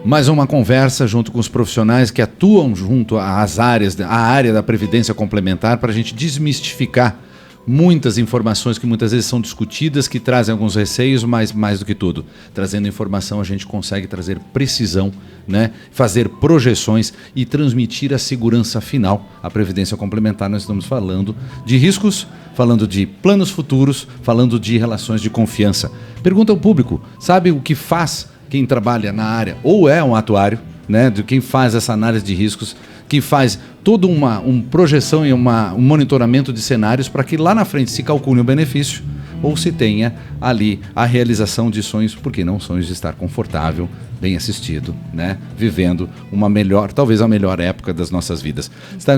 Mais uma conversa junto com os profissionais que atuam junto às áreas, a área da Previdência Complementar, para a gente desmistificar muitas informações que muitas vezes são discutidas, que trazem alguns receios, mas mais do que tudo, trazendo informação a gente consegue trazer precisão, né? Fazer projeções e transmitir a segurança final. A Previdência Complementar, nós estamos falando de riscos, falando de planos futuros, falando de relações de confiança. Pergunta ao público, sabe o que faz quem trabalha na área, ou é um atuário, né? De quem faz essa análise de riscos, que faz toda uma projeção e um monitoramento de cenários para que lá na frente se calcule um benefício ou se tenha ali a realização de sonhos, porque não sonhos de estar confortável, bem assistido, né? Vivendo uma melhor, talvez a melhor época das nossas vidas.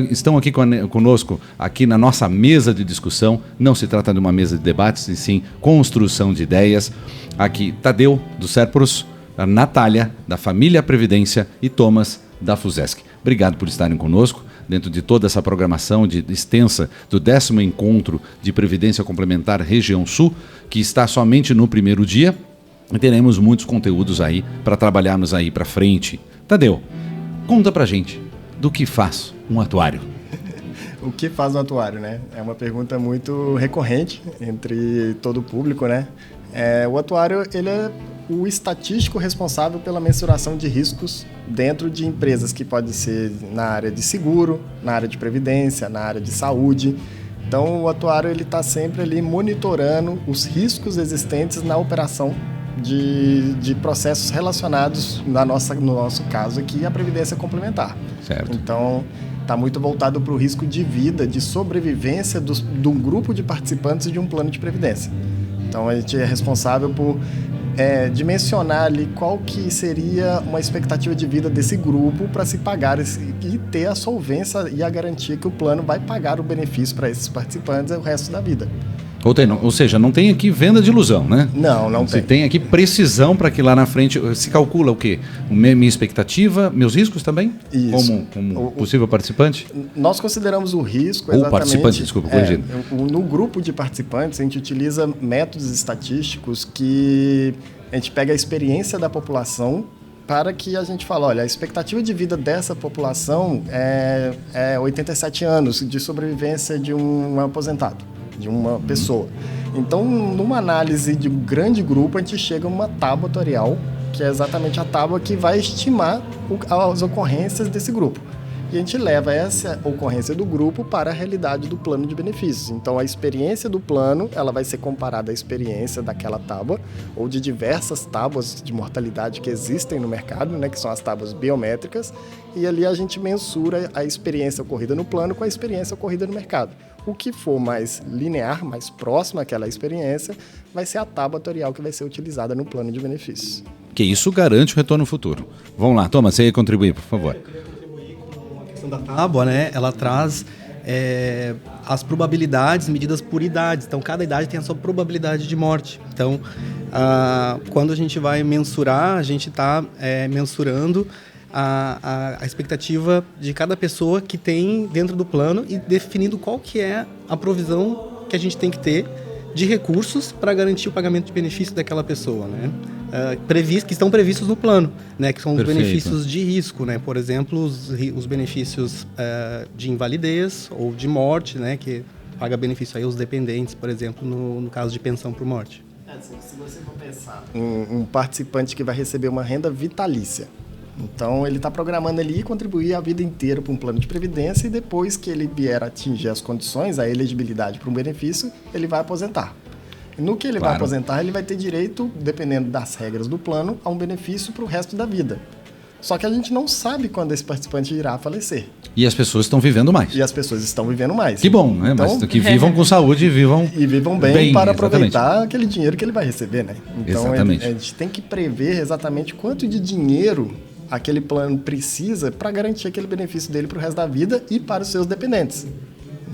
Estão aqui conosco, aqui na nossa mesa de discussão, não se trata de uma mesa de debates, e sim construção de ideias. Aqui Tadeu, do Serpros, a Natália, da Família Previdência e Thomas, da FUSESC. Obrigado por estarem conosco dentro de toda essa programação extensa do 10º Encontro de Previdência Complementar Região Sul, que está somente no primeiro dia, e teremos muitos conteúdos aí para trabalharmos aí para frente. Tadeu, conta pra gente do que faz um atuário. O que faz um atuário, né? É uma pergunta muito recorrente entre todo o público, né? O atuário, ele é o estatístico responsável pela mensuração de riscos dentro de empresas que pode ser na área de seguro, na área de previdência, na área de saúde. Então, o atuário ele está sempre ali monitorando os riscos existentes na operação de processos relacionados, no nosso caso aqui, à previdência complementar. Certo. Então, está muito voltado para o risco de vida, de sobrevivência de um grupo de participantes de um plano de previdência. Então, a gente é responsável por dimensionar ali qual que seria uma expectativa de vida desse grupo para se pagar e ter a solvência e a garantia que o plano vai pagar o benefício para esses participantes o resto da vida. Ou seja, não tem aqui venda de ilusão, né? Não tem. Você tem aqui precisão para que lá na frente se calcula o quê? Minha expectativa, meus riscos também? Isso. Como possível participante? Nós consideramos o risco exatamente... Ou participante, desculpa, corrigindo. No grupo de participantes, a gente utiliza métodos estatísticos que a gente pega a experiência da população para que a gente fale, olha, a expectativa de vida dessa população é 87 anos de sobrevivência de um aposentado, de uma pessoa. Então, numa análise de um grande grupo, a gente chega a uma tábua atuarial, que é exatamente a tábua que vai estimar as ocorrências desse grupo. E a gente leva essa ocorrência do grupo para a realidade do plano de benefícios. Então, a experiência do plano, ela vai ser comparada à experiência daquela tábua, ou de diversas tábuas de mortalidade que existem no mercado, né, que são as tábuas biométricas, e ali a gente mensura a experiência ocorrida no plano com a experiência ocorrida no mercado. O que for mais linear, mais próximo àquela experiência, vai ser a tábua atuarial que vai ser utilizada no plano de benefícios. Que isso garante o retorno futuro. Vamos lá, Thomas, você ia contribuir, por favor. Da tábua, né, ela traz as probabilidades medidas por idades. Então, cada idade tem a sua probabilidade de morte. Então, quando a gente vai mensurar, a gente está mensurando a expectativa de cada pessoa que tem dentro do plano e definindo qual que é a provisão que a gente tem que ter de recursos para garantir o pagamento de benefício daquela pessoa, né? Que estão previstos no plano, né? Que são os benefícios de risco, né? Por exemplo, os benefícios de invalidez ou de morte, né? Que paga benefício aí aos dependentes, por exemplo, no caso de pensão por morte. Se você for pensar um participante que vai receber uma renda vitalícia, então ele está programando ali contribuir a vida inteira para um plano de previdência e depois que ele vier a atingir as condições, a elegibilidade para um benefício, ele vai aposentar. No que ele vai aposentar, ele vai ter direito, dependendo das regras do plano, a um benefício para o resto da vida. Só que a gente não sabe quando esse participante irá falecer. E as pessoas estão vivendo mais. E as pessoas estão vivendo mais. Que bom, né? Então, mas que vivam com saúde e vivam bem para aproveitar aquele dinheiro que ele vai receber, né? Então, a gente tem que prever exatamente quanto de dinheiro aquele plano precisa para garantir aquele benefício dele para o resto da vida e para os seus dependentes.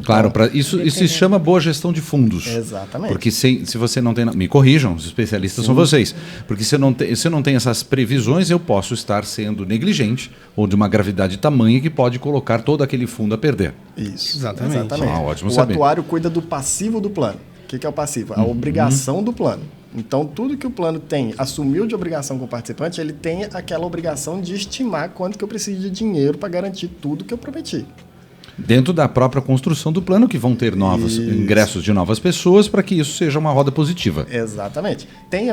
Claro, isso se chama boa gestão de fundos. Exatamente. Porque se você não tem... Me corrijam, os especialistas são vocês. Porque se eu não tenho essas previsões, eu posso estar sendo negligente ou de uma gravidade tamanha que pode colocar todo aquele fundo a perder. Isso. Exatamente. Ótimo o saber. atuário cuida do passivo do plano. O que é o passivo? A obrigação do plano. Então, tudo que o plano assumiu de obrigação com o participante, ele tem aquela obrigação de estimar quanto que eu preciso de dinheiro para garantir tudo que eu prometi. Dentro da própria construção do plano, que vão ter novos ingressos de novas pessoas para que isso seja uma roda positiva. Exatamente. Tem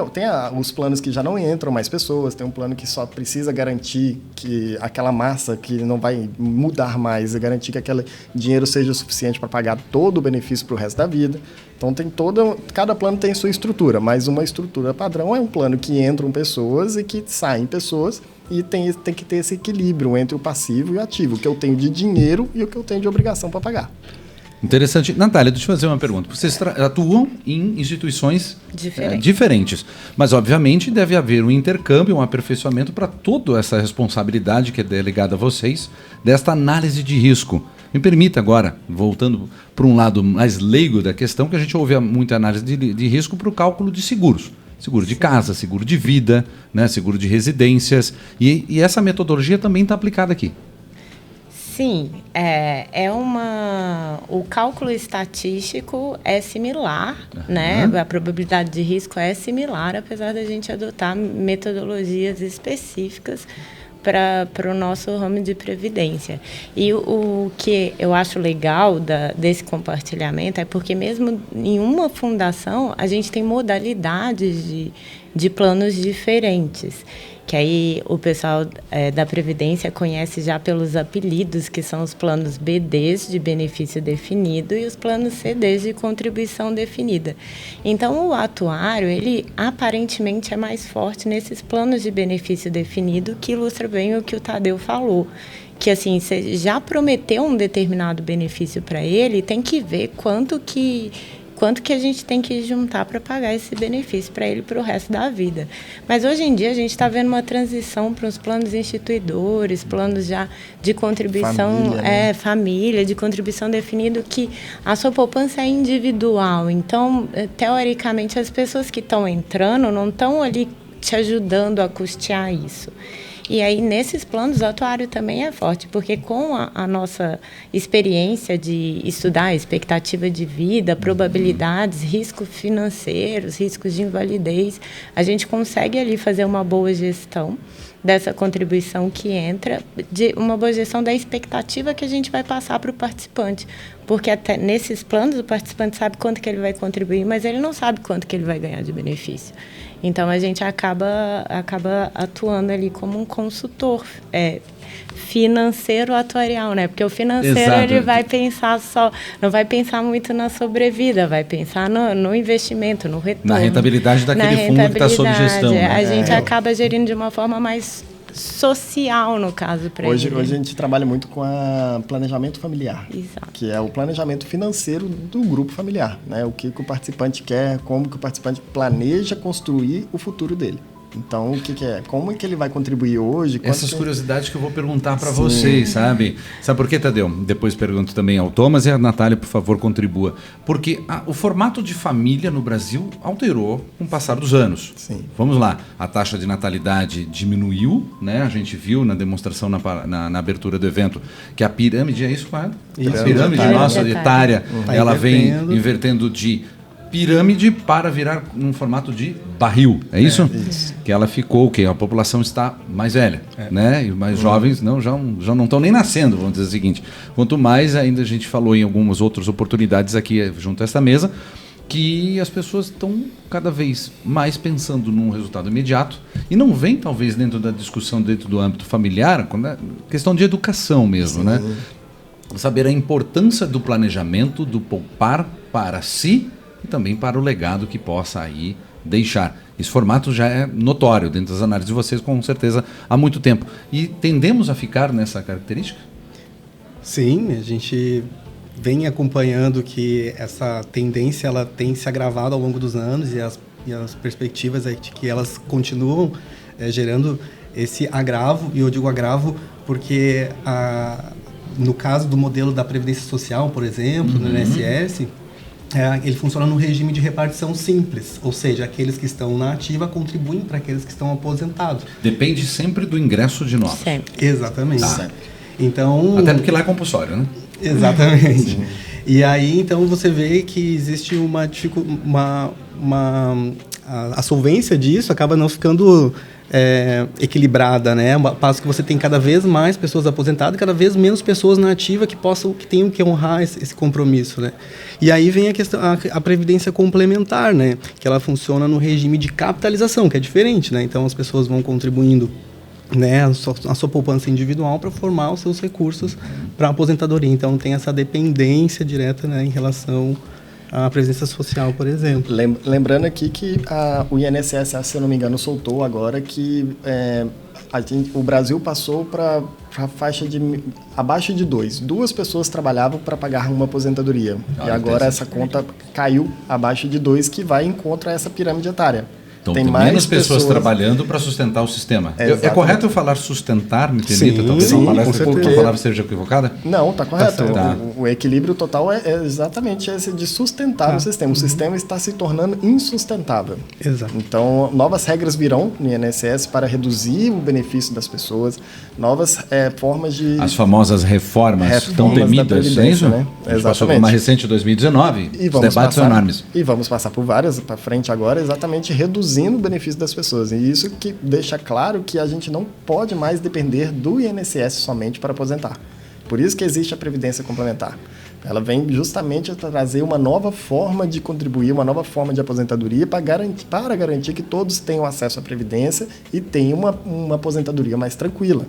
os planos que já não entram mais pessoas, tem um plano que só precisa garantir que aquela massa que não vai mudar mais, garantir que aquele dinheiro seja suficiente para pagar todo o benefício para o resto da vida. Então cada plano tem sua estrutura, mas uma estrutura padrão é um plano que entram pessoas e que saem pessoas. E tem que ter esse equilíbrio entre o passivo e o ativo, o que eu tenho de dinheiro e o que eu tenho de obrigação para pagar. Interessante. Natália, deixa eu fazer uma pergunta. Vocês atuam em instituições diferentes, mas obviamente deve haver um intercâmbio, um aperfeiçoamento para toda essa responsabilidade que é delegada a vocês, desta análise de risco. Me permita agora, voltando para um lado mais leigo da questão, que a gente ouve muita análise de risco para o cálculo de seguros. Seguro de casa, seguro de vida, né, seguro de residências. E essa metodologia também está aplicada aqui. Sim, o cálculo estatístico é similar, né? A probabilidade de risco é similar, apesar da gente adotar metodologias específicas para o nosso ramo de previdência. E o que eu acho legal desse compartilhamento é porque mesmo em uma fundação a gente tem modalidades de planos diferentes, que aí o pessoal da Previdência conhece já pelos apelidos, que são os planos BDs, de benefício definido, e os planos CDs, de contribuição definida. Então, o atuário, ele aparentemente é mais forte nesses planos de benefício definido, que ilustra bem o que o Tadeu falou. Que, assim, você já prometeu um determinado benefício para ele, tem que ver quanto que a gente tem que juntar para pagar esse benefício para ele para o resto da vida. Mas hoje em dia a gente está vendo uma transição para os planos instituidores, planos já de contribuição família, de contribuição definido, que a sua poupança é individual. Então, teoricamente, as pessoas que estão entrando não estão ali te ajudando a custear isso. E aí, nesses planos, o atuário também é forte, porque com a nossa experiência de estudar expectativa de vida, probabilidades, riscos financeiros, riscos de invalidez, a gente consegue ali fazer uma boa gestão dessa contribuição que entra, de uma boa gestão da expectativa que a gente vai passar para o participante. Porque até nesses planos o participante sabe quanto que ele vai contribuir, mas ele não sabe quanto que ele vai ganhar de benefício. Então, a gente acaba atuando ali como um consultor financeiro atuarial, né? Porque o financeiro, exato, ele vai pensar não vai pensar muito na sobrevida, vai pensar no investimento, no retorno. Na rentabilidade daquele fundo que está sob gestão. Né? A gente acaba gerindo de uma forma mais social, no caso, para ele. Hoje a gente trabalha muito com planejamento familiar. Exato. Que é o planejamento financeiro do grupo familiar, né? O que o participante quer, como que o participante planeja construir o futuro dele. Então, o que é? Como é que ele vai contribuir hoje? Essas curiosidades que eu vou perguntar para vocês, sabe? Sabe por quê, Tadeu? Depois pergunto também ao Thomas e a Natália, por favor, contribua. Porque o formato de família no Brasil alterou com o passar dos anos. Sim. Vamos lá, a taxa de natalidade diminuiu, né? A gente viu na demonstração, na abertura do evento, que a pirâmide, é isso, Fábio? A pirâmide nossa etária, ela vem invertendo de pirâmide para virar num formato de barril, é isso? Isso. Que ela ficou, que a população está mais velha, né? E os mais jovens já não estão nem nascendo, vamos dizer o seguinte. Quanto mais, ainda a gente falou em algumas outras oportunidades aqui junto a essa mesa, que as pessoas estão cada vez mais pensando num resultado imediato e não vem, talvez, dentro da discussão, dentro do âmbito familiar, quando é questão de educação mesmo, sim, né? Saber a importância do planejamento, do poupar para si e também para o legado que possa aí deixar. Esse formato já é notório dentro das análises de vocês, com certeza, há muito tempo. E tendemos a ficar nessa característica? Sim, a gente vem acompanhando que essa tendência ela tem se agravado ao longo dos anos e as perspectivas é de que elas continuam gerando esse agravo, e eu digo agravo porque no caso do modelo da Previdência Social, por exemplo, no INSS, ele funciona num regime de repartição simples, ou seja, aqueles que estão na ativa contribuem para aqueles que estão aposentados. Depende sempre do ingresso de novos. Sempre. Exatamente. Tá. Então, até porque lá é compulsório, né? Exatamente. E aí, então, você vê que existe uma a solvência disso acaba não ficando equilibrada, né? Passo que você tem cada vez mais pessoas aposentadas e cada vez menos pessoas na ativa que tenham que honrar esse compromisso, né? E aí vem a questão, a previdência complementar, né? Que ela funciona no regime de capitalização, que é diferente, né? Então as pessoas vão contribuindo, né, a sua poupança individual para formar os seus recursos para a aposentadoria. Então tem essa dependência direta, né, em relação à previdência social, por exemplo. Lembrando aqui que o INSS, se eu não me engano, soltou agora que o Brasil passou para a faixa de abaixo de 2. 2 pessoas trabalhavam para pagar uma aposentadoria. E agora essa conta caiu abaixo de 2, que vai em contra essa pirâmide etária. Então, tem menos pessoas trabalhando para sustentar o sistema. É correto eu falar sustentar, me permita? Talvez a palavra seja equivocada? Não, está correto. O equilíbrio total é exatamente esse de sustentar o sistema. O sistema está se tornando insustentável. Exato. Então, novas regras virão no INSS para reduzir o benefício das pessoas, novas formas de... As famosas reformas tão temidas, é isso? Né? A gente passou por uma recente em 2019, os debates são enormes. E vamos passar por várias para frente agora, exatamente reduzindo o benefício das pessoas. E isso que deixa claro que a gente não pode mais depender do INSS somente para aposentar. Por isso que existe a Previdência Complementar. Ela vem justamente a trazer uma nova forma de contribuir, uma nova forma de aposentadoria para garantir que todos tenham acesso à Previdência e tenham uma aposentadoria mais tranquila.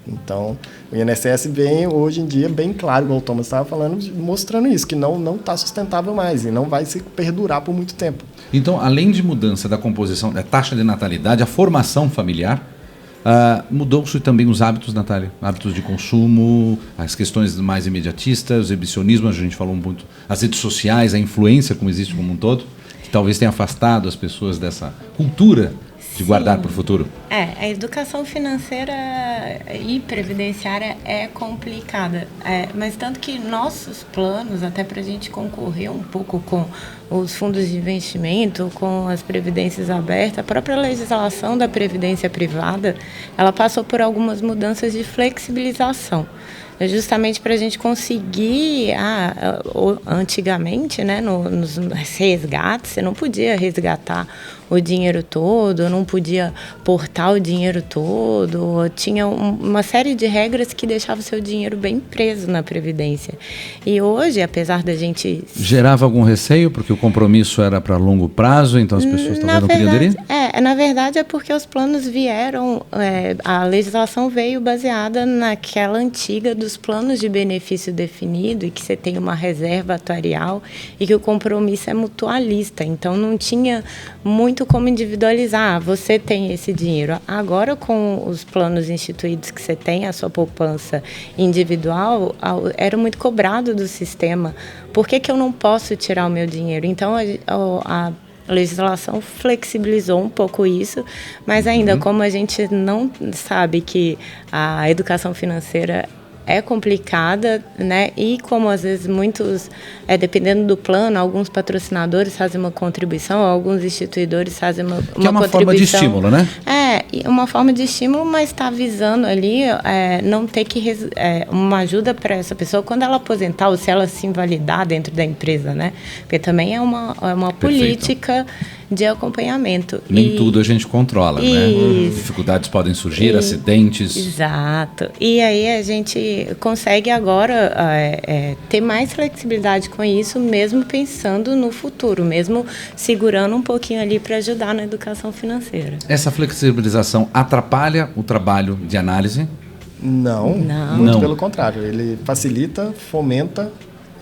Então, o INSS vem hoje em dia bem claro, como o Thomas estava falando, mostrando isso, que não está sustentável mais e não vai se perdurar por muito tempo. Então, além de mudança da composição, da taxa de natalidade, a formação familiar, mudou-se também os hábitos, Natália? Hábitos de consumo, as questões mais imediatistas, o exibicionismo, a gente falou muito, as redes sociais, a influência como existe como um todo, que talvez tenha afastado as pessoas dessa cultura de guardar para o futuro. A educação financeira e previdenciária é complicada, mas tanto que nossos planos, até para a gente concorrer um pouco com os fundos de investimento, com as previdências abertas, a própria legislação da previdência privada, ela passou por algumas mudanças de flexibilização. Justamente para a gente conseguir, antigamente, né, nos resgates, você não podia resgatar o dinheiro todo, não podia portar o dinheiro todo, tinha uma série de regras que deixavam o seu dinheiro bem preso na Previdência. E hoje, apesar da gente... Gerava algum receio, porque o compromisso era para longo prazo, então as pessoas talvez não queriam aderir? Na verdade é porque os planos vieram, a legislação veio baseada naquela antiga dos planos de benefício definido e que você tem uma reserva atuarial e que o compromisso é mutualista, então não tinha muito como individualizar, você tem esse dinheiro. Agora, com os planos instituídos que você tem, a sua poupança individual, era muito cobrado do sistema. Por que eu não posso tirar o meu dinheiro? Então, a legislação flexibilizou um pouco isso, mas ainda como a gente não sabe que a educação financeira é complicada, né? E como às vezes muitos, dependendo do plano, alguns patrocinadores fazem uma contribuição, alguns instituidores fazem uma contribuição. Que é uma forma de estímulo, né? Uma forma de estímulo, mas está visando ali não ter que uma ajuda para essa pessoa quando ela aposentar ou se ela se invalidar dentro da empresa, né? Porque também é uma política de acompanhamento. Nem tudo a gente controla, né? Dificuldades podem surgir, acidentes. Exato. E aí a gente consegue agora ter mais flexibilidade com isso, mesmo pensando no futuro, mesmo segurando um pouquinho ali para ajudar na educação financeira. Essa flexibilização atrapalha o trabalho de análise? Não. Muito pelo contrário. Ele facilita, fomenta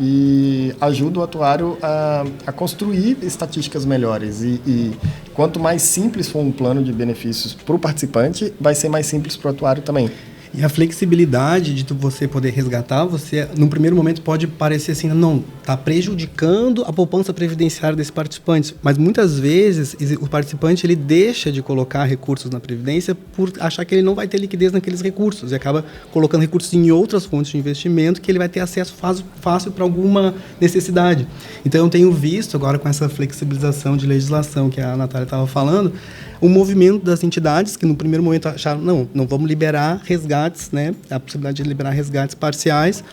e ajuda o atuário a construir estatísticas melhores. E quanto mais simples for um plano de benefícios para o participante, vai ser mais simples para o atuário também. E a flexibilidade de você poder resgatar, você, no primeiro momento, pode parecer assim, não, está prejudicando a poupança previdenciária desse participante. Mas muitas vezes o participante ele deixa de colocar recursos na Previdência por achar que ele não vai ter liquidez naqueles recursos e acaba colocando recursos em outras fontes de investimento que ele vai ter acesso fácil para alguma necessidade. Então, eu tenho visto agora com essa flexibilização de legislação que a Natália estava falando, o movimento das entidades que no primeiro momento acharam, não vamos liberar resgates, né? A possibilidade de liberar resgates parciais,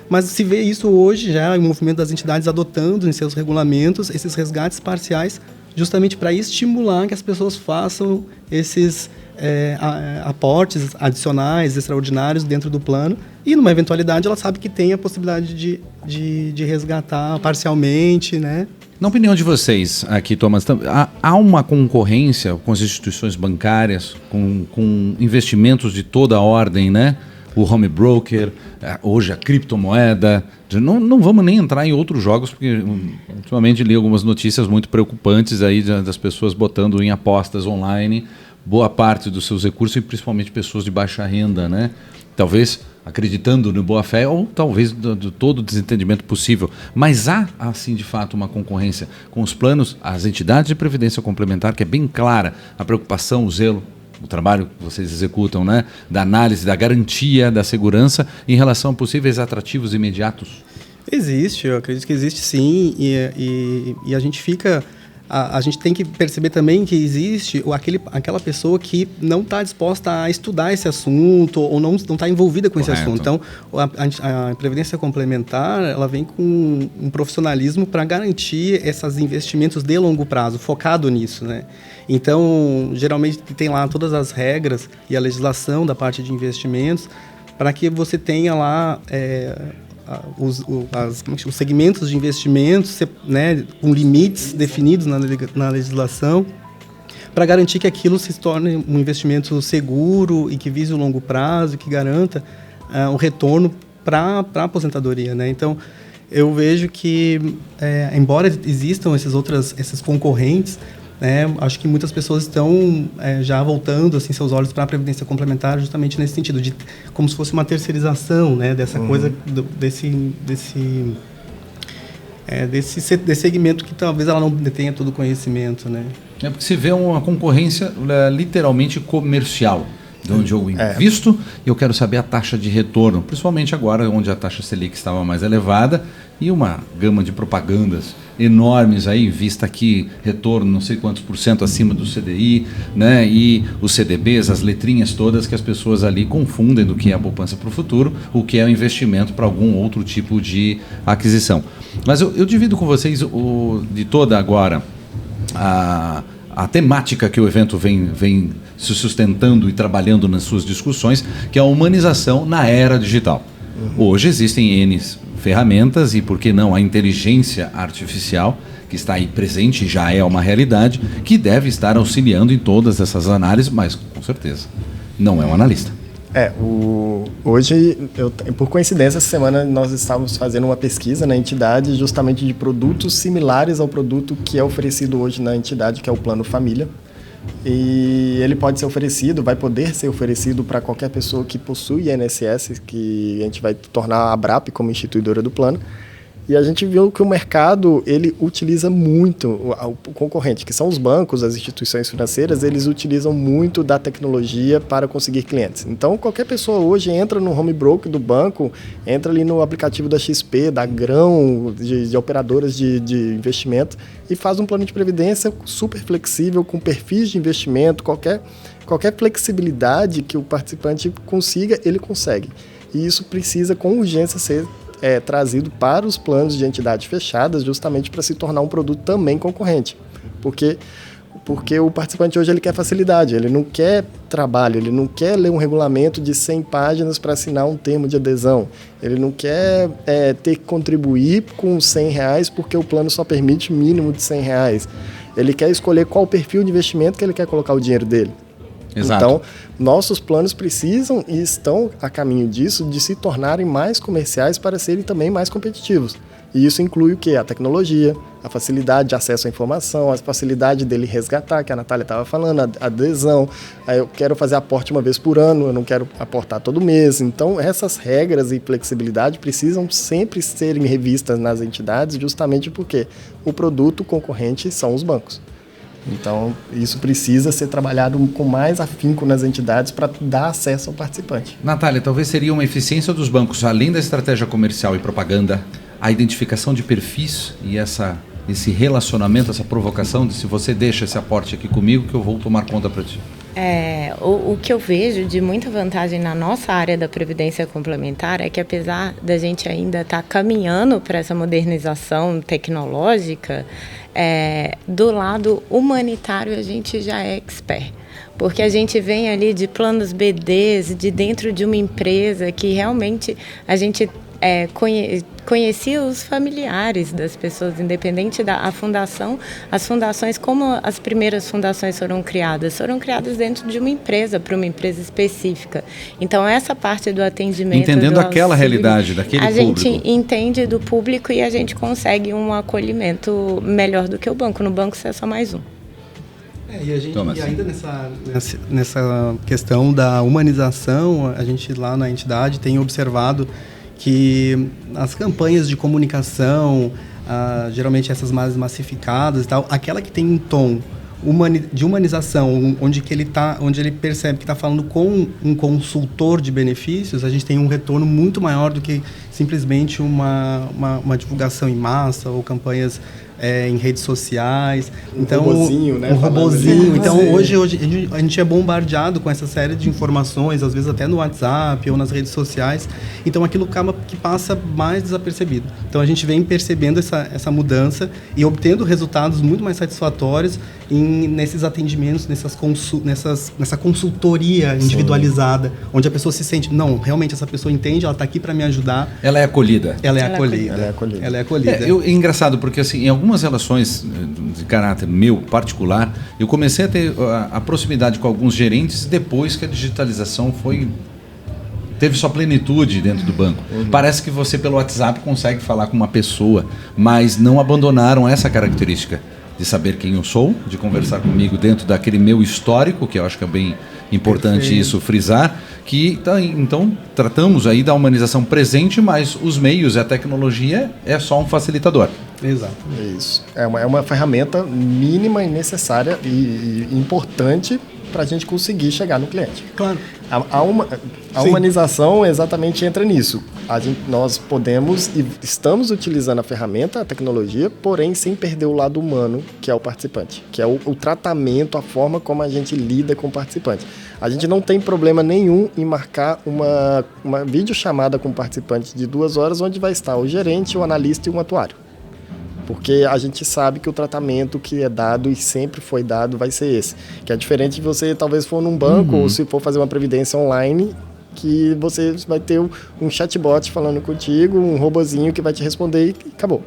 mas se vê isso hoje já, o movimento das entidades adotando em seus regulamentos esses resgates parciais justamente para estimular que as pessoas façam esses aportes adicionais, extraordinários dentro do plano, e numa eventualidade ela sabe que tem a possibilidade de resgatar parcialmente, né? Na opinião de vocês aqui, Thomas, há uma concorrência com as instituições bancárias, com investimentos de toda a ordem, né? O home broker, hoje a criptomoeda. Não vamos nem entrar em outros jogos, porque ultimamente li algumas notícias muito preocupantes aí das pessoas botando em apostas online boa parte dos seus recursos, e principalmente pessoas de baixa renda, né? Talvez acreditando no boa fé ou talvez do todo o desentendimento possível. Mas há, assim, de fato, uma concorrência com os planos, as entidades de previdência complementar, que é bem clara a preocupação, o zelo, o trabalho que vocês executam, né? Da análise, da garantia, da segurança em relação a possíveis atrativos imediatos. Existe, eu acredito que existe sim, e a gente fica... A gente tem que perceber também que existe aquela pessoa que não está disposta a estudar esse assunto ou não está envolvida com esse assunto. Então, a Previdência Complementar, ela vem com um profissionalismo para garantir esses investimentos de longo prazo, focado nisso, né? Então, geralmente tem lá todas as regras e a legislação da parte de investimentos para que você tenha lá... os segmentos de investimentos, né, com limites definidos na legislação, para garantir que aquilo se torne um investimento seguro e que vise o longo prazo e que garanta um retorno para a aposentadoria, né? Então, eu vejo que, embora existam esses concorrentes, acho que muitas pessoas estão já voltando assim, seus olhos para a Previdência Complementar justamente nesse sentido, de como se fosse uma terceirização, né, dessa coisa, desse segmento que talvez ela não detenha todo o conhecimento, né? É porque se vê uma concorrência literalmente comercial, de onde eu invisto e eu quero saber a taxa de retorno, principalmente agora onde a taxa Selic estava mais elevada e uma gama de propagandas enormes aí, vista aqui retorno não sei quantos % acima do CDI, né? E os CDBs, as letrinhas todas que as pessoas ali confundem do que é a poupança para o futuro, o que é o investimento para algum outro tipo de aquisição. Mas eu divido com vocês de toda agora a temática que o evento vem se sustentando e trabalhando nas suas discussões, que é a humanização na era digital. Hoje existem N ferramentas e, por que não, a inteligência artificial, que está aí presente, já é uma realidade, que deve estar auxiliando em todas essas análises, mas, com certeza, não é um analista. Hoje, por coincidência, essa semana nós estávamos fazendo uma pesquisa na entidade justamente de produtos similares ao produto que é oferecido hoje na entidade, que é o Plano Família. E ele pode ser oferecido, vai poder ser oferecido para qualquer pessoa que possui INSS, que a gente vai tornar a ABRAP como instituidora do plano. E a gente viu que o mercado, ele utiliza muito o concorrente, que são os bancos, as instituições financeiras, eles utilizam muito da tecnologia para conseguir clientes. Então, qualquer pessoa hoje entra no home broker do banco, entra ali no aplicativo da XP, da Grão, de operadoras de investimento, e faz um plano de previdência super flexível, com perfis de investimento, qualquer flexibilidade que o participante consiga, ele consegue. E isso precisa, com urgência, ser trazido para os planos de entidades fechadas, justamente para se tornar um produto também concorrente. Porque o participante hoje ele quer facilidade, ele não quer trabalho, ele não quer ler um regulamento de 100 páginas para assinar um termo de adesão, ele não quer ter que contribuir com R$100 porque o plano só permite mínimo de R$100. Ele quer escolher qual perfil de investimento que ele quer colocar o dinheiro dele. Exato. Então, nossos planos precisam e estão a caminho disso, de se tornarem mais comerciais para serem também mais competitivos. E isso inclui o quê? A tecnologia, a facilidade de acesso à informação, a facilidade dele resgatar, que a Natália estava falando, a adesão. Aí eu quero fazer aporte uma vez por ano, eu não quero aportar todo mês. Então, essas regras e flexibilidade precisam sempre serem revistas nas entidades, justamente porque o produto concorrente são os bancos. Então, isso precisa ser trabalhado com mais afinco nas entidades para dar acesso ao participante. Natália, talvez seria uma eficiência dos bancos, além da estratégia comercial e propaganda, a identificação de perfis e esse relacionamento, essa provocação de se você deixa esse aporte aqui comigo, que eu vou tomar conta para ti. O que eu vejo de muita vantagem na nossa área da Previdência Complementar é que, apesar da gente ainda estar caminhando para essa modernização tecnológica, do lado humanitário a gente já é expert. Porque a gente vem ali de planos BDs, de dentro de uma empresa que realmente a gente conhecia os familiares das pessoas, independente da fundação. As fundações, como as primeiras fundações foram criadas dentro de uma empresa, para uma empresa específica. Então, essa parte do atendimento... Entendendo aquela realidade, daquele público. A gente entende do público e a gente consegue um acolhimento melhor do que o banco. No banco, você é só mais um. E ainda nessa questão da humanização, a gente lá na entidade tem observado que as campanhas de comunicação, geralmente essas mais massificadas e tal, aquela que tem um tom de humanização, onde ele percebe que está falando com um consultor de benefícios, a gente tem um retorno muito maior do que simplesmente uma divulgação em massa ou campanhas em redes sociais. Então, robozinho, né? Um robozinho. Então, hoje a gente é bombardeado com essa série de informações, às vezes até no WhatsApp ou nas redes sociais. Então, aquilo acaba que passa mais desapercebido. Então, a gente vem percebendo essa mudança e obtendo resultados muito mais satisfatórios nesses atendimentos, nessa consultoria individualizada, onde a pessoa se sente, não, realmente essa pessoa entende, ela está aqui para me ajudar. Ela é acolhida. Ela é acolhida. É engraçado, porque assim, em algumas relações de caráter meu, particular, eu comecei a ter a proximidade com alguns gerentes depois que a digitalização teve sua plenitude dentro do banco. Parece que você, pelo WhatsApp, consegue falar com uma pessoa, mas não abandonaram essa característica de saber quem eu sou, de conversar comigo dentro daquele meu histórico, que eu acho que é bem importante isso frisar, que então tratamos aí da humanização presente, mas os meios e a tecnologia é só um facilitador. Exato. Isso. É uma ferramenta mínima e necessária e importante para a gente conseguir chegar no cliente. Claro. A humanização exatamente entra nisso. Nós podemos e estamos utilizando a ferramenta, a tecnologia, porém sem perder o lado humano, que é o participante, que é o tratamento, a forma como a gente lida com o participante. A gente não tem problema nenhum em marcar uma videochamada com o participante de 2 horas, onde vai estar o gerente, o analista e um atuário. Porque a gente sabe que o tratamento que é dado e sempre foi dado vai ser esse. Que é diferente de você talvez for num banco ou se for fazer uma previdência online, que você vai ter um chatbot falando contigo, um robozinho que vai te responder e acabou.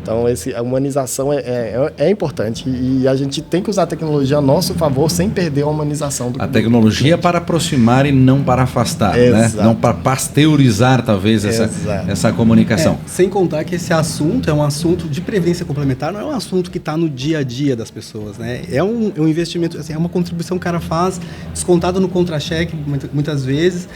Então, a humanização é importante e a gente tem que usar a tecnologia a nosso favor sem perder a humanização do cliente. A tecnologia para aproximar e não para afastar, né? Não para pasteurizar, talvez, essa comunicação. Sem contar que esse assunto é um assunto de previdência complementar, não é um assunto que está no dia a dia das pessoas, né? É um investimento, assim, é uma contribuição que o cara faz, descontado no contra-cheque, muitas vezes,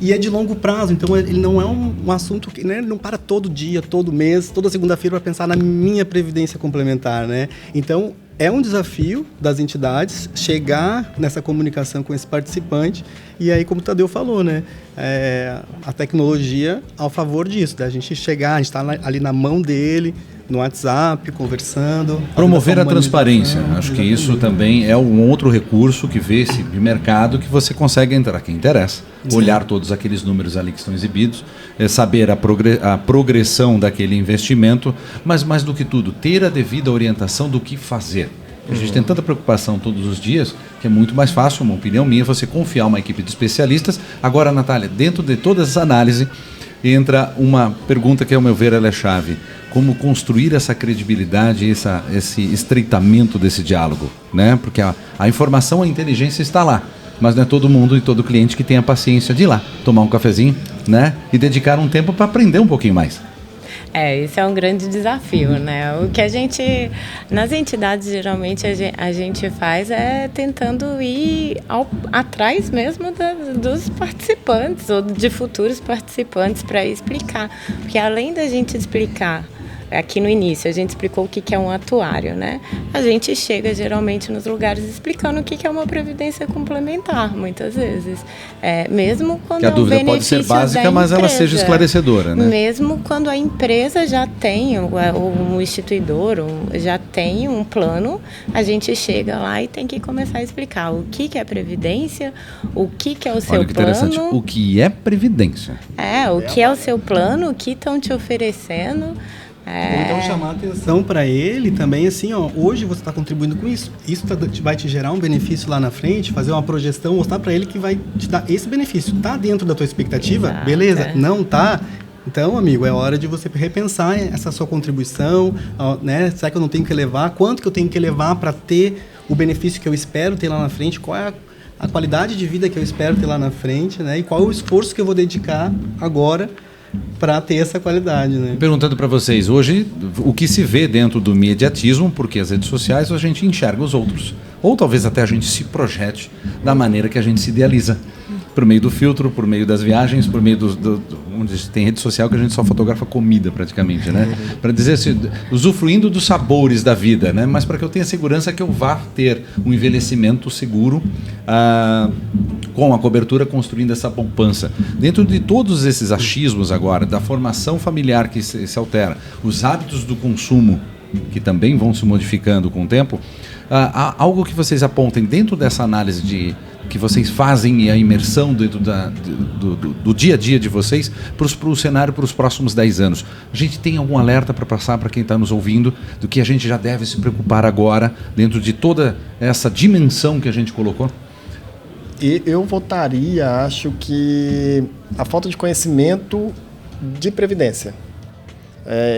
e é de longo prazo, então ele não é um assunto que, né, ele não para todo dia, todo mês, toda segunda-feira para pensar na minha previdência complementar, né? Então, é um desafio das entidades chegar nessa comunicação com esse participante e aí, como o Tadeu falou, né? A tecnologia ao favor disso, da gente chegar, a gente está ali na mão dele, no WhatsApp, conversando. Promover a transparência. Acho que isso também é um outro recurso que vê esse mercado que você consegue entrar, que interessa. Sim. Olhar todos aqueles números ali que estão exibidos, saber a progressão daquele investimento, mas mais do que tudo, ter a devida orientação do que fazer. A gente tem tanta preocupação todos os dias que é muito mais fácil, uma opinião minha, você confiar uma equipe de especialistas. Agora, Natália, dentro de toda essa análise, entra uma pergunta que, ao meu ver, ela é chave. Como construir essa credibilidade, esse estreitamento desse diálogo, né? Porque a informação, a inteligência está lá, mas não é todo mundo e todo cliente que tem a paciência de ir lá, tomar um cafezinho, né? E dedicar um tempo para aprender um pouquinho mais. Isso é um grande desafio, né? O que a gente, nas entidades, geralmente a gente faz é tentando ir atrás mesmo dos participantes ou de futuros participantes para explicar. Porque além da gente explicar aqui no início, a gente explicou o que é um atuário, né? A gente chega geralmente nos lugares explicando o que é uma previdência complementar, muitas vezes. Mesmo quando que a dúvida pode ser básica, mas ela seja esclarecedora, né? Mesmo quando a empresa já tem, o instituidor já tem um plano, a gente chega lá e tem que começar a explicar o que é previdência, o que é o seu Olha que plano. interessante, o que é previdência? O que é o seu plano, o que estão te oferecendo. Então chamar a atenção para ele também, assim, ó, hoje você está contribuindo com isso. Isso vai te gerar um benefício lá na frente, fazer uma projeção, mostrar para ele que vai te dar esse benefício. Tá dentro da tua expectativa? Exato. Beleza? Não tá? Então, amigo, é hora de você repensar essa sua contribuição, né? Será que eu não tenho que elevar? Quanto que eu tenho que elevar para ter o benefício que eu espero ter lá na frente? Qual é a qualidade de vida que eu espero ter lá na frente, né? E qual é o esforço que eu vou dedicar agora para ter essa qualidade, né? Perguntando para vocês, hoje, o que se vê dentro do mediatismo, porque as redes sociais a gente enxerga os outros. Ou talvez até a gente se projete da maneira que a gente se idealiza. Por meio do filtro, por meio das viagens, por meio onde tem rede social que a gente só fotografa comida praticamente, né? Para dizer assim, usufruindo dos sabores da vida, né? Mas para que eu tenha segurança que eu vá ter um envelhecimento seguro, com a cobertura construindo essa poupança. Dentro de todos esses achismos agora, da formação familiar que se altera, os hábitos do consumo que também vão se modificando com o tempo, há algo que vocês apontem dentro dessa análise que vocês fazem e a imersão dentro do dia a dia de vocês para o cenário para os próximos 10 anos. A gente tem algum alerta para passar para quem está nos ouvindo do que a gente já deve se preocupar agora dentro de toda essa dimensão que a gente colocou? E eu votaria, acho que a falta de conhecimento de previdência.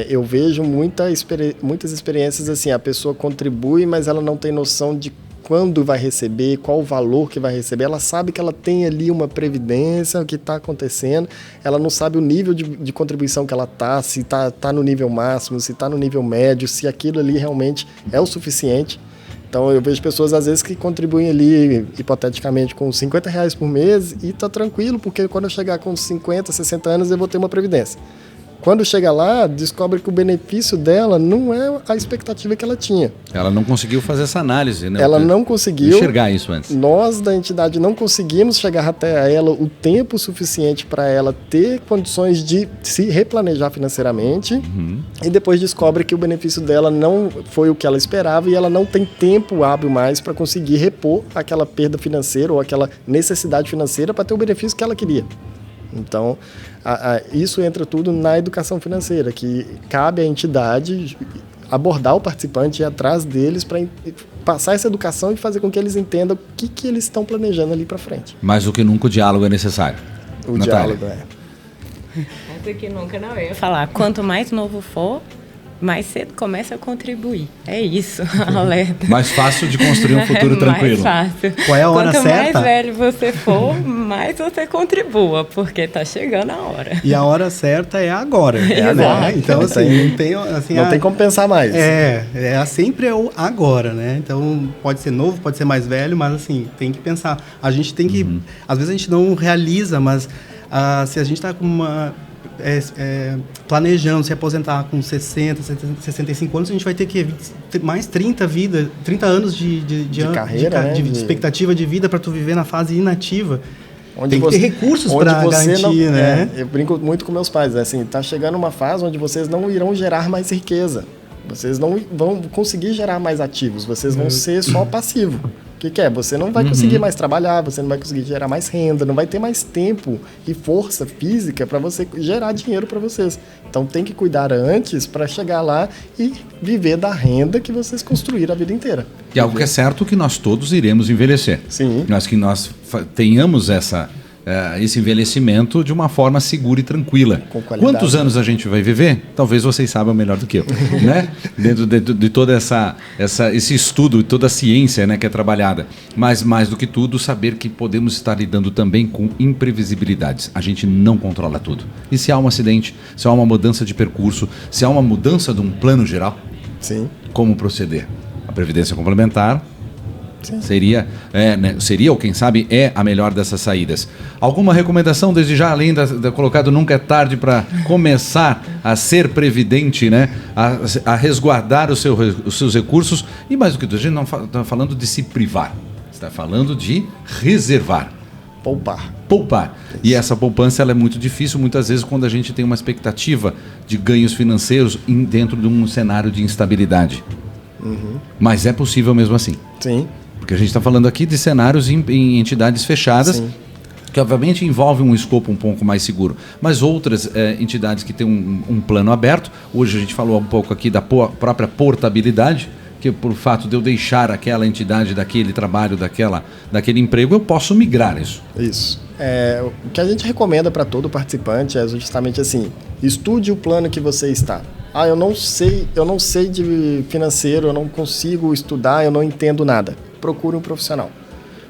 Eu vejo muitas experiências assim, a pessoa contribui, mas ela não tem noção de quando vai receber, qual o valor que vai receber. Ela sabe que ela tem ali uma previdência, o que está acontecendo, ela não sabe o nível de contribuição que ela está, se está no nível máximo, se está no nível médio, se aquilo ali realmente é o suficiente. Então eu vejo pessoas às vezes que contribuem ali, hipoteticamente, com R$50 por mês e está tranquilo, porque quando eu chegar com 50, 60 anos eu vou ter uma previdência. Quando chega lá, descobre que o benefício dela não é a expectativa que ela tinha. Ela não conseguiu fazer essa análise, né? Ela não conseguiu enxergar isso antes. Nós, da entidade, não conseguimos chegar até ela o tempo suficiente para ela ter condições de se replanejar financeiramente. E depois descobre que o benefício dela não foi o que ela esperava e ela não tem tempo hábil mais para conseguir repor aquela perda financeira ou aquela necessidade financeira para ter o benefício que ela queria. Então, isso entra tudo na educação financeira, que cabe à entidade abordar o participante e ir atrás deles para passar essa educação e fazer com que eles entendam o que eles estão planejando ali para frente. Mais do que nunca o diálogo é necessário. O Natália. diálogo Mais do que nunca, não. Eu ia falar, quanto mais novo for, mais cedo começa a contribuir. É isso, alerta. Mais fácil de construir um futuro tranquilo. Mais fácil. Qual é a hora Quanto certa? mais velho você for, mais você contribua, porque tá chegando a hora. E a hora certa é agora. agora. Então, assim, não tem como pensar mais. Sempre é o agora, né? Então, pode ser novo, pode ser mais velho, mas assim, tem que pensar. A gente tem que... Às vezes a gente não realiza, mas se a gente está com uma... planejando se aposentar com 60, 65 anos, a gente vai ter que mais 30 anos de carreira, de expectativa de vida para tu viver na fase inativa. Onde tem que ter recursos para garantir, né? Eu brinco muito com meus pais, assim, tá chegando uma fase onde vocês não irão gerar mais riqueza. Vocês não vão conseguir gerar mais ativos, vocês vão ser só passivo. O que é? Você não vai conseguir mais trabalhar, você não vai conseguir gerar mais renda, não vai ter mais tempo e força física para você gerar dinheiro para vocês. Então tem que cuidar antes para chegar lá e viver da renda que vocês construíram a vida inteira. E algo que é certo que nós todos iremos envelhecer. Sim. Mas que nós tenhamos esse envelhecimento de uma forma segura e tranquila. Com qualidade. Quantos anos a gente vai viver? Talvez vocês saibam melhor do que eu, né? Dentro de toda esse estudo, toda a ciência, né, que é trabalhada. Mas mais do que tudo, saber que podemos estar lidando também com imprevisibilidades. A gente não controla tudo. E se há um acidente, se há uma mudança de percurso, se há uma mudança de um plano geral, Sim. como proceder? A Previdência Complementar Seria, seria, ou quem sabe, é a melhor dessas saídas. Alguma recomendação desde já, além da colocado nunca é tarde para começar a ser previdente, né? A resguardar os seus recursos e mais do que tudo, a gente não está falando de se privar, está falando de reservar. Poupar. E essa poupança ela é muito difícil, muitas vezes, quando a gente tem uma expectativa de ganhos financeiros dentro de um cenário de instabilidade. Mas é possível mesmo assim. Sim. Porque a gente está falando aqui de cenários em entidades fechadas, Sim. que obviamente envolvem um escopo um pouco mais seguro. Mas outras entidades que têm um plano aberto, hoje a gente falou um pouco aqui da própria portabilidade, que por fato de eu deixar aquela entidade, daquele trabalho, daquele emprego, eu posso migrar isso. Isso. O que a gente recomenda para todo participante é justamente assim, estude o plano que você está. Eu não sei de financeiro, eu não consigo estudar, eu não entendo nada. Procure um profissional.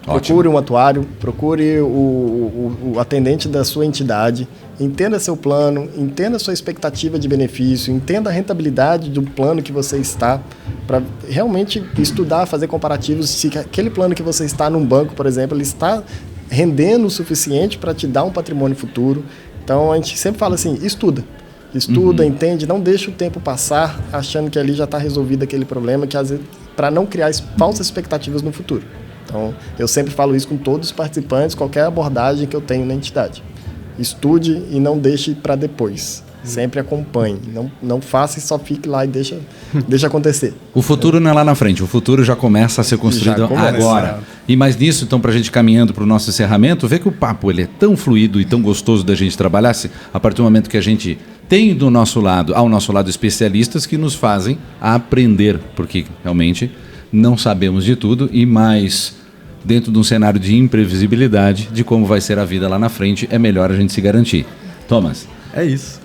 Ótimo. Procure um atuário, procure o atendente da sua entidade, entenda seu plano, entenda sua expectativa de benefício, entenda a rentabilidade do plano que você está, para realmente estudar, fazer comparativos, se aquele plano que você está num banco, por exemplo, ele está rendendo o suficiente para te dar um patrimônio futuro. Então a gente sempre fala assim, estuda, entende, não deixa o tempo passar achando que ali já está resolvido aquele problema, que às vezes, para não criar falsas expectativas no futuro. Então, eu sempre falo isso com todos os participantes, qualquer abordagem que eu tenho na entidade. Estude e não deixe para depois. Sempre acompanhe. Não faça e só fique lá e deixa acontecer. O futuro não é lá na frente, o futuro já começa a ser construído agora. E mais nisso, então, para a gente caminhando para o nosso encerramento, vê que o papo ele é tão fluido e tão gostoso da gente trabalhar, a partir do momento que a gente tem ao nosso lado especialistas que nos fazem aprender, porque realmente não sabemos de tudo e mais dentro de um cenário de imprevisibilidade de como vai ser a vida lá na frente, é melhor a gente se garantir. Thomas. É isso.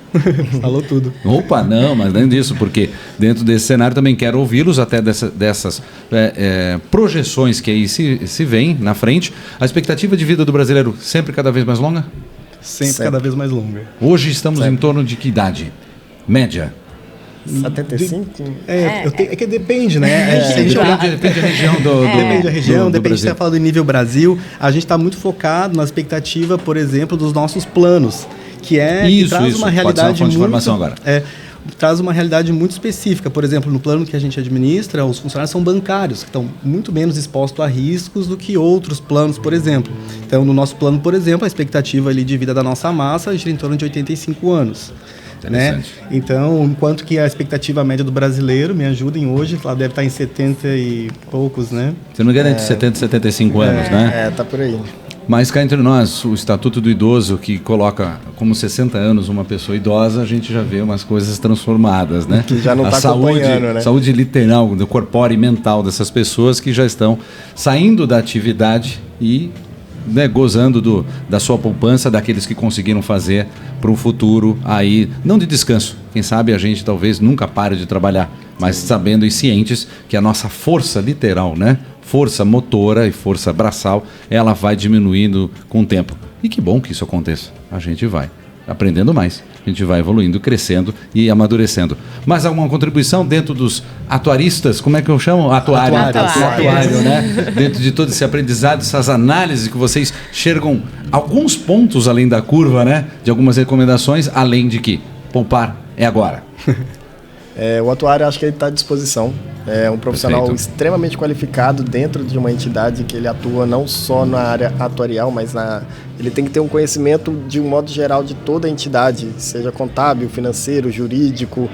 Falou tudo. Opa, não, mas nem disso, porque dentro desse cenário também quero ouvi-los até dessas projeções que aí se vêm na frente. A expectativa de vida do brasileiro sempre cada vez mais longa? Sempre cada vez mais longa. Hoje estamos em torno de que idade? Média? 75? É que depende, né? Depende da região Depende da região, depende se você Brasil. está falando em nível Brasil. A gente está muito focado na expectativa, por exemplo, dos nossos planos, que traz uma realidade pode ser uma fonte de informação agora. Traz uma realidade muito específica. Por exemplo, no plano que a gente administra, os funcionários são bancários, que estão muito menos expostos a riscos do que outros planos, por exemplo. Então, no nosso plano, por exemplo, a expectativa ali de vida da nossa massa gira em torno de 85 anos. Né? Então, enquanto que a expectativa média do brasileiro, me ajudem hoje, ela deve estar em 70 e poucos, né? Se não me engano, é de 70 e 75 anos, né? Tá por aí. Mas cá entre nós, o Estatuto do Idoso, que coloca como 60 anos uma pessoa idosa, a gente já vê umas coisas transformadas, né? Que já não está acompanhando, né? Saúde literal, corpórea e mental dessas pessoas que já estão saindo da atividade e gozando da sua poupança, daqueles que conseguiram fazer para um futuro aí, não de descanso. Quem sabe a gente talvez nunca pare de trabalhar, mas sabendo e cientes que a nossa força literal, né? Força motora e força braçal, ela vai diminuindo com o tempo. E que bom que isso aconteça. A gente vai aprendendo mais, a gente vai evoluindo, crescendo e amadurecendo. Mais alguma contribuição dentro dos atuaristas? Como é que eu chamo? Atuário, né? Dentro de todo esse aprendizado, essas análises que vocês enxergam alguns pontos além da curva, né? De algumas recomendações, além de que poupar é agora. O atuário, acho que ele está à disposição. É um profissional Perfeito. extremamente qualificado dentro de uma entidade que ele atua não só na área atuarial, mas ele tem que ter um conhecimento de um modo geral de toda a entidade, seja contábil, financeiro, jurídico,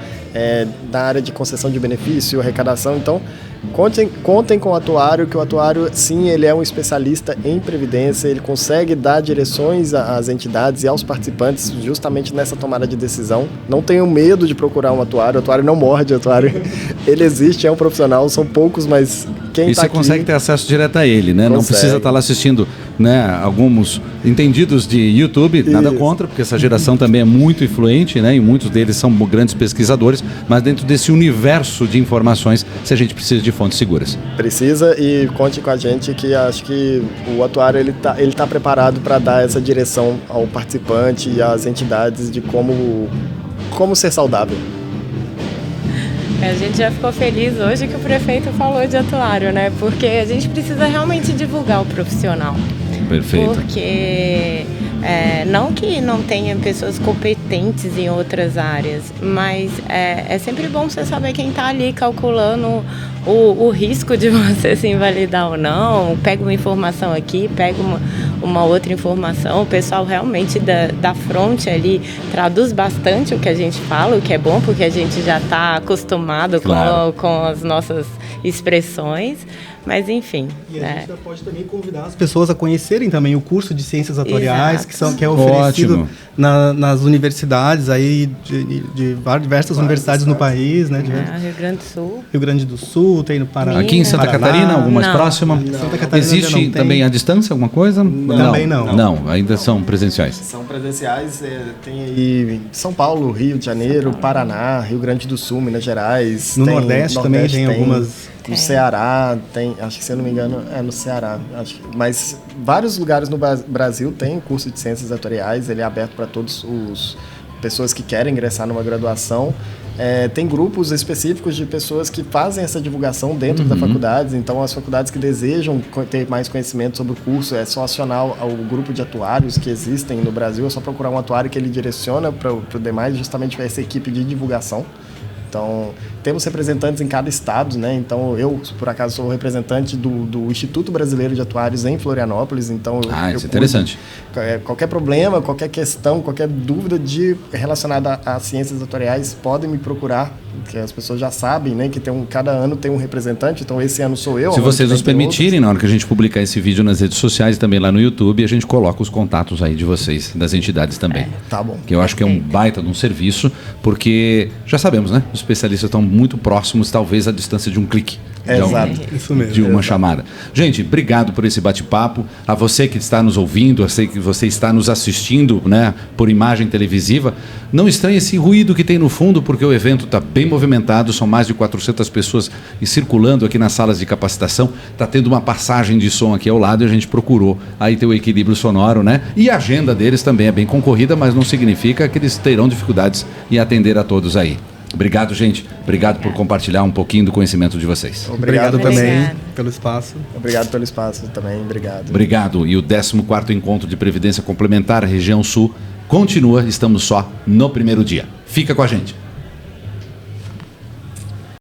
da área de concessão de benefício, arrecadação. Então, contem com o atuário, que o atuário, sim, ele é um especialista em previdência, ele consegue dar direções às entidades e aos participantes justamente nessa tomada de decisão. Não tenham medo de procurar um atuário, o atuário não morde, o atuário ele existe, é um profissional, são poucos, mas quem está aqui... E você consegue ter acesso direto a ele, né? Consegue. Não precisa estar lá assistindo, né, alguns entendidos de YouTube, nada contra, porque essa geração também é muito influente, né? E muitos deles são grandes pesquisadores, mas dentro desse universo de informações, se a gente precisa de fontes seguras. Precisa, e conte com a gente, que acho que o atuário ele tá preparado para dar essa direção ao participante e às entidades de como ser saudável. A gente já ficou feliz hoje que o prefeito falou de atuário, né? Porque a gente precisa realmente divulgar o profissional. Perfeito. Porque não que não tenha pessoas competentes em outras áreas, mas é sempre bom você saber quem está ali calculando o risco de você se invalidar ou não. Pega uma informação aqui, pega uma outra informação. O pessoal realmente da fronte ali traduz bastante o que a gente fala, o que é bom, porque a gente já está acostumado com as nossas expressões. Mas enfim. E a gente já pode também convidar as pessoas a conhecerem também o curso de Ciências Atuariais, que é oferecido nas universidades aí de diversas universidades no país, né? Rio Grande do Sul. Rio Grande do Sul, tem no Paraná. Aqui em Santa Catarina, alguma mais próxima? Santa Catarina existe também à distância alguma coisa? Também não. Não, ainda são presenciais. São presenciais, tem aí São Paulo, Rio de Janeiro, Paraná, Rio Grande do Sul, Minas Gerais. No Nordeste também tem algumas. No Ceará, acho que se eu não me engano, no Ceará. Mas vários lugares no Brasil tem curso de Ciências Atuariais, ele é aberto para todas as pessoas que querem ingressar numa graduação. Tem grupos específicos de pessoas que fazem essa divulgação dentro da faculdade, então as faculdades que desejam ter mais conhecimento sobre o curso, é só acionar o grupo de atuários que existem no Brasil, é só procurar um atuário que ele direciona para o demais, justamente para essa equipe de divulgação. Então, temos representantes em cada estado, né? Então, eu, por acaso, sou representante do Instituto Brasileiro de Atuários em Florianópolis. Então, isso é interessante. Qualquer problema, qualquer questão, qualquer dúvida relacionada a ciências atuariais, podem me procurar, que as pessoas já sabem, né? Que cada ano tem um representante. Então, esse ano sou eu. Se vocês nos permitirem, na hora que a gente publicar esse vídeo nas redes sociais e também lá no YouTube, a gente coloca os contatos aí de vocês, das entidades também. Tá bom. Que eu acho que é um baita de um serviço, porque já sabemos, né? Os especialistas estão muito próximos, talvez à distância de um clique. Exato. Isso mesmo. De uma chamada. Gente, obrigado por esse bate-papo. A você que está nos ouvindo, a você que você está nos assistindo, né, por imagem televisiva, não estranhe esse ruído que tem no fundo, porque o evento está bem movimentado, são mais de 400 pessoas circulando aqui nas salas de capacitação. Está tendo uma passagem de som aqui ao lado e a gente procurou aí ter o equilíbrio sonoro, né? E a agenda deles também é bem concorrida, mas não significa que eles terão dificuldades em atender a todos aí. Obrigado, gente. Obrigado por compartilhar um pouquinho do conhecimento de vocês. Obrigado também pelo espaço. Obrigado pelo espaço também, obrigado. Obrigado. E o 14º Encontro de Previdência Complementar Região Sul continua. Estamos só no primeiro dia. Fica com a gente.